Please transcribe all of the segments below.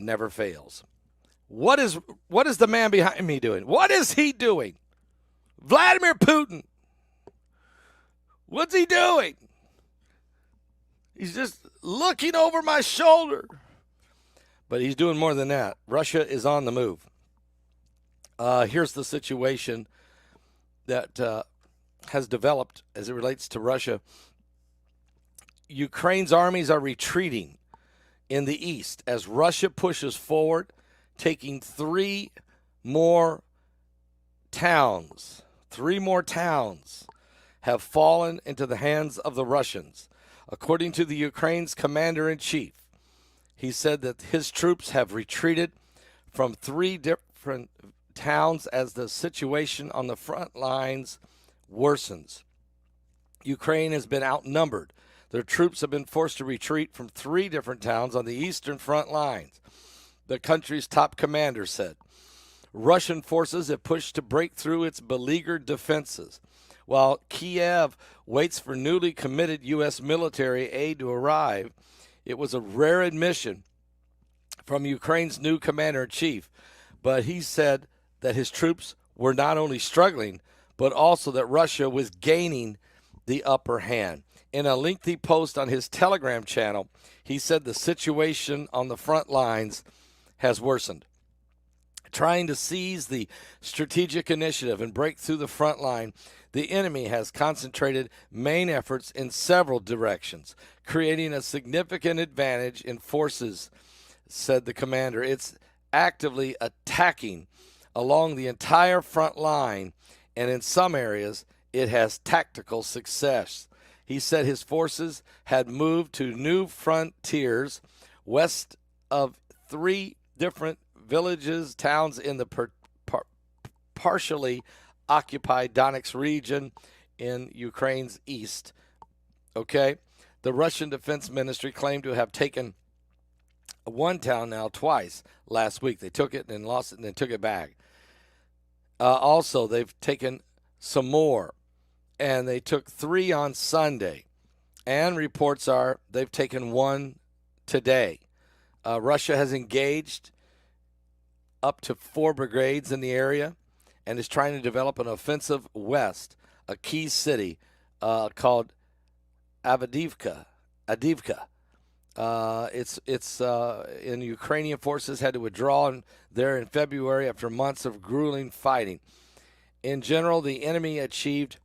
never fails. What is the man behind me doing? What is he doing? Vladimir Putin. What's he doing? He's just looking over my shoulder. But he's doing more than that. Russia is on the move. Here's the situation that has developed as it relates to Russia. Ukraine's armies are retreating in the east as Russia pushes forward, taking three more towns. Three more towns have fallen into the hands of the Russians. According to the Ukraine's commander-in-chief, he said that his troops have retreated from three different towns as the situation on the front lines worsens. Ukraine has been outnumbered. Their troops have been forced to retreat from three different towns on the eastern front lines, the country's top commander said. Russian forces have pushed to break through its beleaguered defenses, while Kiev waits for newly committed U.S. military aid to arrive. It was a rare admission from Ukraine's new commander-in-chief, but he said that his troops were not only struggling, but also that Russia was gaining the upper hand. In a lengthy post on his Telegram channel, he said the situation on the front lines has worsened. Trying to seize the strategic initiative and break through the front line, the enemy has concentrated main efforts in several directions, creating a significant advantage in forces, said the commander. It's actively attacking along the entire front line, and in some areas, it has tactical success. He said his forces had moved to new frontiers west of three different villages, towns in the partially occupied Donetsk region in Ukraine's east. Okay? The Russian Defense Ministry claimed to have taken one town now twice last week. They took it and lost it and then took it back. Also, they've taken some more, and they took three on Sunday. And reports are they've taken one today. Russia has engaged up to 4 brigades in the area and is trying to develop an offensive west, a key city called Avdiivka. And Ukrainian forces had to withdraw there in February after months of grueling fighting. In general, the enemy achieved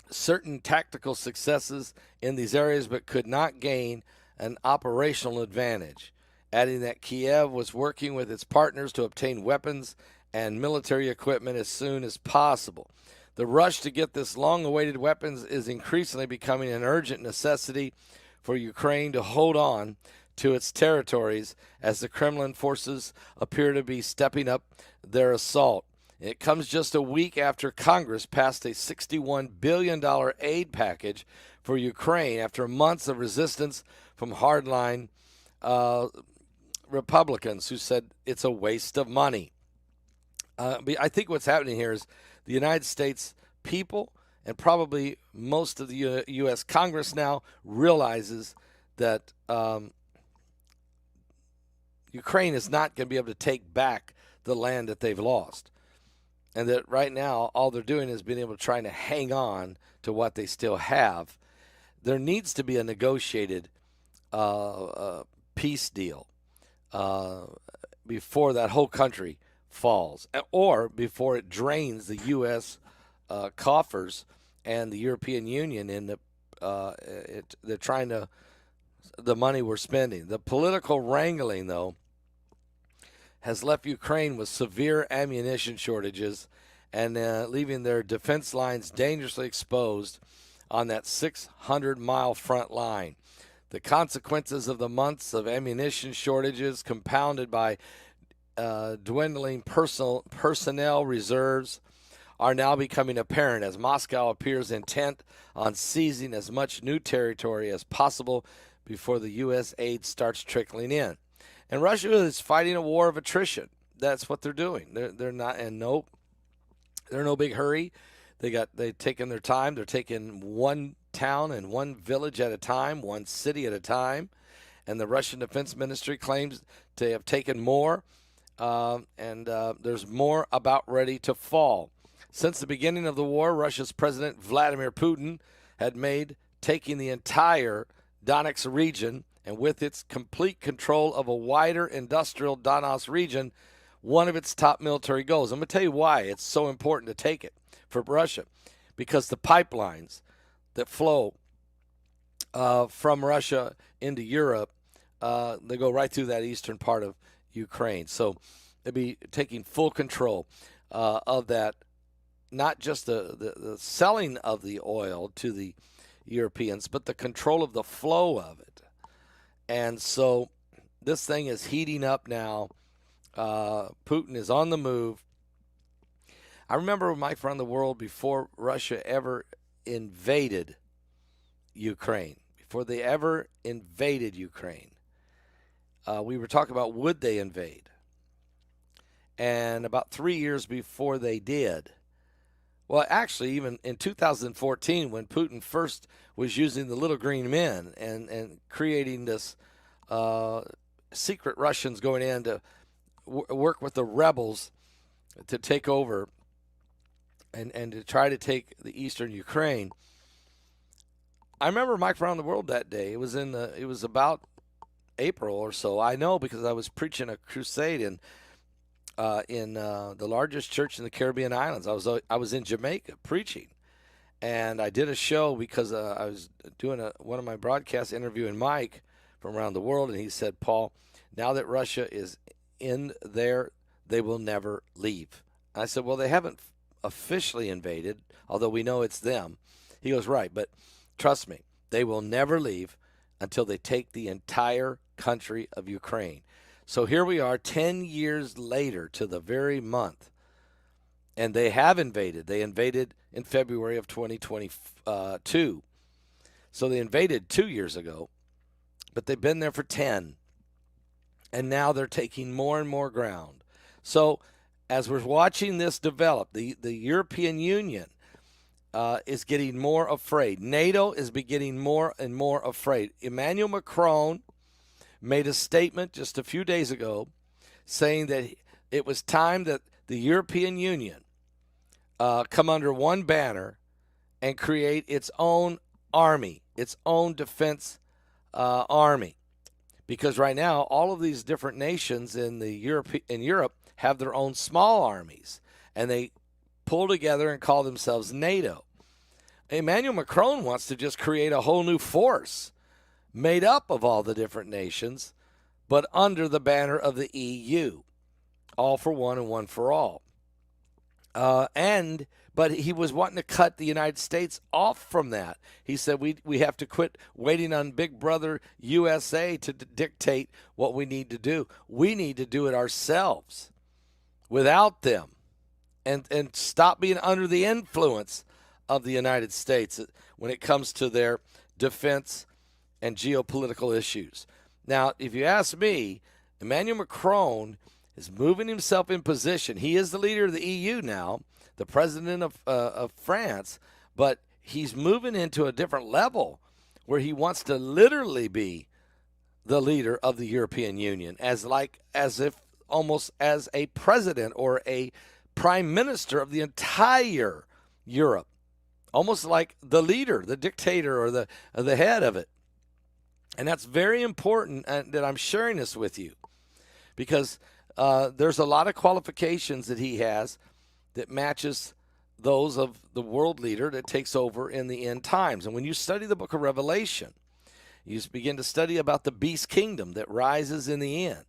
certain tactical successes in these areas but could not gain an operational advantage, adding that Kiev was working with its partners to obtain weapons and military equipment as soon as possible. The rush to get this long-awaited weapons is increasingly becoming an urgent necessity for Ukraine to hold on to its territories as the Kremlin forces appear to be stepping up their assault. It comes just a week after Congress passed a $61 billion aid package for Ukraine after months of resistance from hardline Republicans who said it's a waste of money. I think what's happening here is the United States people and probably most of the U.S. Congress now realizes that Ukraine is not going to be able to take back the land that they've lost. And that right now, all they're doing is being able to try to hang on to what they still have. There needs to be a negotiated peace deal before that whole country falls, or before it drains the U.S. Coffers and the European Union in they're trying to the money we're spending. The political wrangling, though, has left Ukraine with severe ammunition shortages and leaving their defense lines dangerously exposed on that 600-mile front line. The consequences of the months of ammunition shortages, compounded by dwindling personnel reserves, are now becoming apparent as Moscow appears intent on seizing as much new territory as possible before the U.S. aid starts trickling in. And Russia is fighting a war of attrition. That's what they're doing. They're not, and no, they're in no big hurry. They've taken their time. They're taking one town and one village at a time, one city at a time, and the Russian Defense Ministry claims to have taken more, and there's more about ready to fall. Since the beginning of the war, Russia's President Vladimir Putin had made taking the entire Donetsk region, and with its complete control of a wider industrial Donbass region, one of its top military goals. I'm going to tell you why it's so important to take it for Russia, because the pipelines that flow from Russia into Europe, they go right through that eastern part of Ukraine. So they'll be taking full control of that, not just the selling of the oil to the Europeans, but the control of the flow of it. And so this thing is heating up now. Putin is on the move. I remember, Mike, around the world, before Russia ever invaded Ukraine, we were talking about, would they invade? And about 3 years before they did, well, actually, even in 2014, when Putin first was using the little green men and creating this secret Russians going in to work with the rebels to take over and to try to take the eastern Ukraine. I remember Mike around the world that day. It was about April or so. I know because I was preaching a crusade in the largest church in the Caribbean islands. I was in Jamaica preaching, and I did a show because I was doing one of my broadcasts interviewing Mike from around the world, and he said, "Paul, now that Russia is in there, they will never leave." And I said, "Well, they haven't officially invaded, although we know it's them." He goes, "Right, but trust me, they will never leave until they take the entire country of Ukraine." So here we are 10 years later to the very month, and they have invaded. They invaded in February of 2022. So they invaded 2 years ago, but they've been there for 10, and now they're taking more and more ground. So as we're watching this develop, the European Union is getting more afraid. NATO is getting more and more afraid. Emmanuel Macron made a statement just a few days ago saying that it was time that the European Union come under one banner and create its own army, its own defense army. Because right now, all of these different nations in Europe have their own small armies, and they pull together and call themselves NATO. Emmanuel Macron wants to just create a whole new force made up of all the different nations, but under the banner of the EU, all for one and one for all. But he was wanting to cut the United States off from that. He said we have to quit waiting on Big Brother USA to dictate what we need to do. We need to do it ourselves without them, and stop being under the influence of the United States when it comes to their defense and geopolitical issues. Now, if you ask me, Emmanuel Macron is moving himself in position. He is the leader of the EU now, the president of France, but he's moving into a different level where he wants to literally be the leader of the European Union, as if almost as a president or a prime minister of the entire Europe, almost like the leader, the dictator, or the head of it. And that's very important that I'm sharing this with you, because there's a lot of qualifications that he has that matches those of the world leader that takes over in the end times. And when you study the book of Revelation, you begin to study about the beast kingdom that rises in the end.